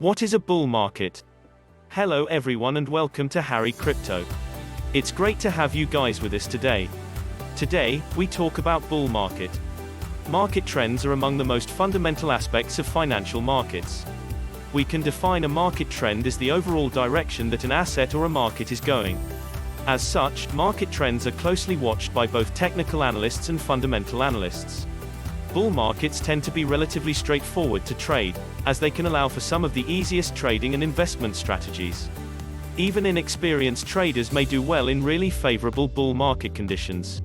What is a bull market? Hello everyone and welcome to Harry Crypto. It's great to have you guys with us today. Today, we talk about bull market. Market trends are among the most fundamental aspects of financial markets. We can define a market trend as the overall direction that an asset or a market is going. As such, market trends are closely watched by both technical analysts and fundamental analysts. Bull markets tend to be relatively straightforward to trade, as they can allow for some of the easiest trading and investment strategies. Even inexperienced traders may do well in really favorable bull market conditions.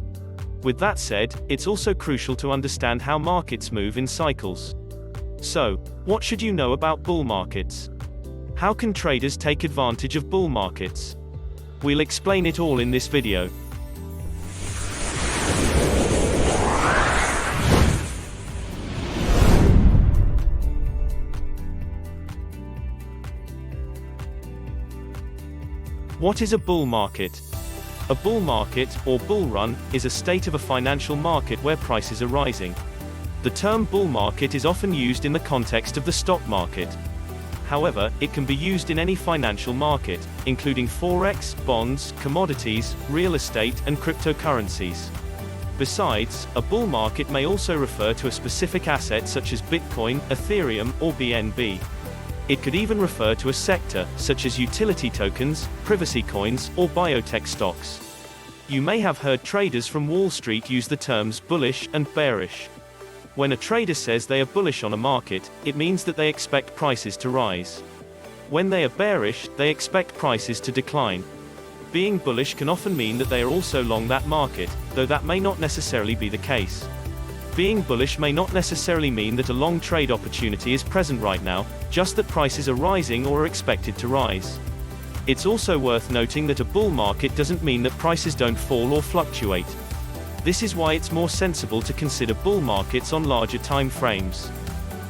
With that said, it's also crucial to understand how markets move in cycles. So, what should you know about bull markets? How can traders take advantage of bull markets? We'll explain it all in this video. What is a bull market? A bull market, or bull run, is a state of a financial market where prices are rising. The term bull market is often used in the context of the stock market. However, it can be used in any financial market, including forex, bonds, commodities, real estate, and cryptocurrencies. Besides, a bull market may also refer to a specific asset such as Bitcoin, Ethereum, or BNB. It could even refer to a sector, such as utility tokens, privacy coins, or biotech stocks. You may have heard traders from Wall Street use the terms bullish and bearish. When a trader says they are bullish on a market, it means that they expect prices to rise. When they are bearish, they expect prices to decline. Being bullish can often mean that they are also long that market, though that may not necessarily be the case. Being bullish may not necessarily mean that a long trade opportunity is present right now, just that prices are rising or are expected to rise. It's also worth noting that a bull market doesn't mean that prices don't fall or fluctuate. This is why it's more sensible to consider bull markets on larger time frames.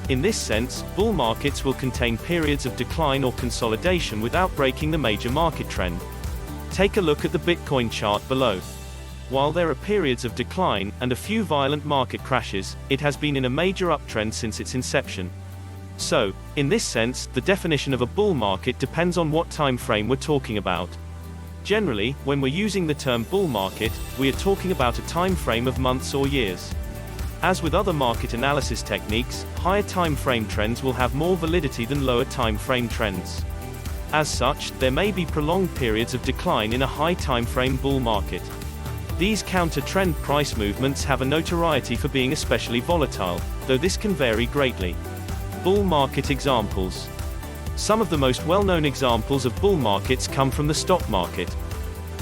In this sense, bull markets will contain periods of decline or consolidation without breaking the major market trend. Take a look at the Bitcoin chart below. While there are periods of decline, and a few violent market crashes, it has been in a major uptrend since its inception. So, in this sense, the definition of a bull market depends on what time frame we're talking about. Generally, when we're using the term bull market, we are talking about a time frame of months or years. As with other market analysis techniques, higher time frame trends will have more validity than lower time frame trends. As such, there may be prolonged periods of decline in a high time frame bull market. These counter-trend price movements have a notoriety for being especially volatile, though this can vary greatly. Bull market examples. Some of the most well-known examples of bull markets come from the stock market.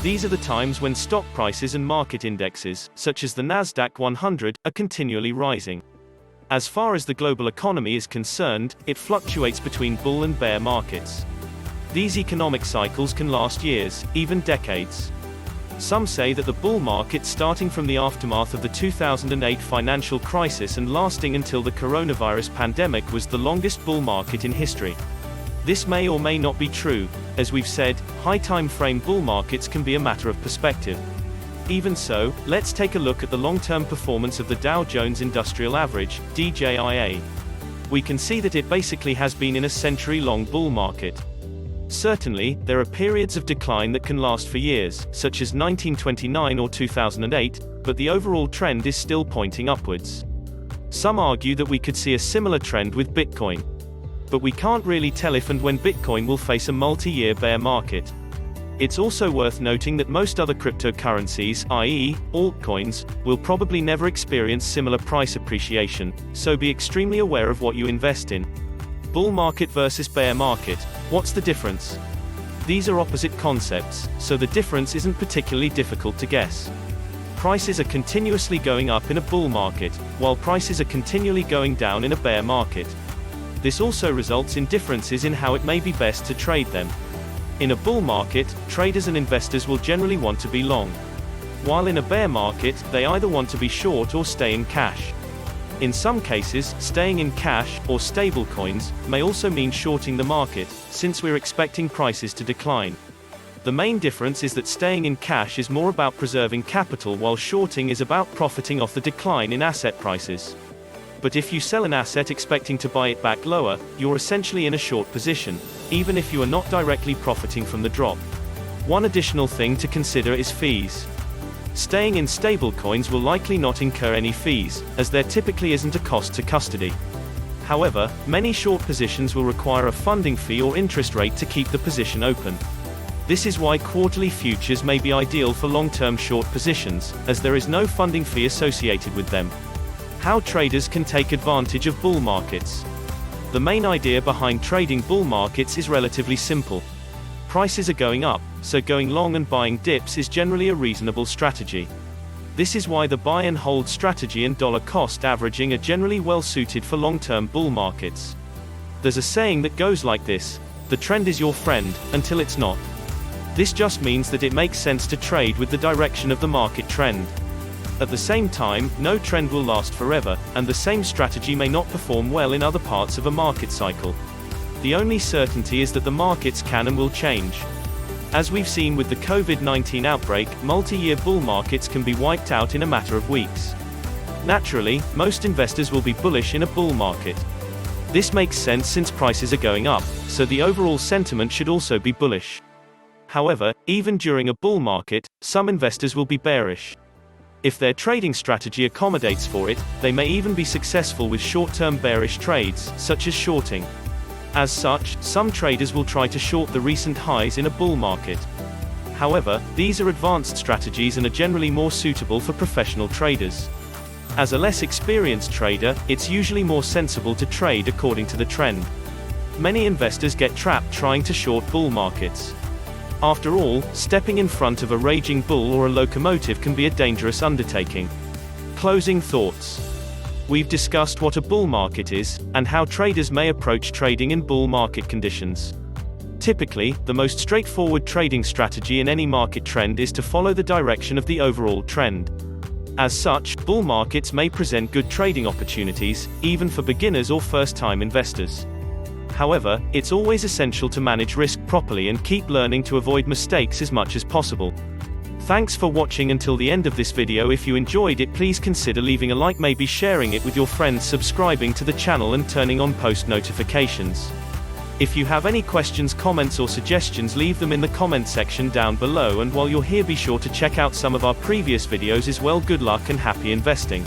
These are the times when stock prices and market indexes, such as the Nasdaq 100, are continually rising. As far as the global economy is concerned, it fluctuates between bull and bear markets. These economic cycles can last years, even decades. Some say that the bull market starting from the aftermath of the 2008 financial crisis and lasting until the coronavirus pandemic was the longest bull market in history. This may or may not be true. As we've said, high time frame bull markets can be a matter of perspective. Even so, let's take a look at the long-term performance of the Dow Jones Industrial Average, DJIA. We can see that it basically has been in a century-long bull market. Certainly, there are periods of decline that can last for years, such as 1929 or 2008, but the overall trend is still pointing upwards. Some argue that we could see a similar trend with Bitcoin. But we can't really tell if and when Bitcoin will face a multi-year bear market. It's also worth noting that most other cryptocurrencies, i.e., altcoins, will probably never experience similar price appreciation, so be extremely aware of what you invest in. Bull market versus bear market. What's the difference? These are opposite concepts, so the difference isn't particularly difficult to guess. Prices are continuously going up in a bull market, while prices are continually going down in a bear market. This also results in differences in how it may be best to trade them. In a bull market, traders and investors will generally want to be long. While in a bear market, they either want to be short or stay in cash. In some cases, staying in cash, or stablecoins, may also mean shorting the market, since we're expecting prices to decline. The main difference is that staying in cash is more about preserving capital while shorting is about profiting off the decline in asset prices. But if you sell an asset expecting to buy it back lower, you're essentially in a short position, even if you are not directly profiting from the drop. One additional thing to consider is fees. Staying in stablecoins will likely not incur any fees, as there typically isn't a cost to custody. However, many short positions will require a funding fee or interest rate to keep the position open. This is why quarterly futures may be ideal for long-term short positions, as there is no funding fee associated with them. How traders can take advantage of bull markets. The main idea behind trading bull markets is relatively simple. Prices are going up, so going long and buying dips is generally a reasonable strategy. This is why the buy and hold strategy and dollar cost averaging are generally well suited for long-term bull markets. There's a saying that goes like this: the trend is your friend, until it's not. This just means that it makes sense to trade with the direction of the market trend. At the same time, no trend will last forever, and the same strategy may not perform well in other parts of a market cycle. The only certainty is that the markets can and will change. As we've seen with the COVID-19 outbreak, multi-year bull markets can be wiped out in a matter of weeks. Naturally, most investors will be bullish in a bull market. This makes sense since prices are going up, so the overall sentiment should also be bullish. However, even during a bull market, some investors will be bearish. If their trading strategy accommodates for it, they may even be successful with short-term bearish trades, such as shorting. As such, some traders will try to short the recent highs in a bull market. However, these are advanced strategies and are generally more suitable for professional traders. As a less experienced trader, it's usually more sensible to trade according to the trend. Many investors get trapped trying to short bull markets. After all, stepping in front of a raging bull or a locomotive can be a dangerous undertaking. Closing thoughts. We've discussed what a bull market is, and how traders may approach trading in bull market conditions. Typically, the most straightforward trading strategy in any market trend is to follow the direction of the overall trend. As such, bull markets may present good trading opportunities, even for beginners or first-time investors. However, it's always essential to manage risk properly and keep learning to avoid mistakes as much as possible. Thanks for watching until the end of this video. If you enjoyed it, please consider leaving a like, maybe sharing it with your friends, subscribing to the channel and turning on post notifications. If you have any questions, comments or suggestions, leave them in the comment section down below, and while you're here, be sure to check out some of our previous videos as well. Good luck and happy investing.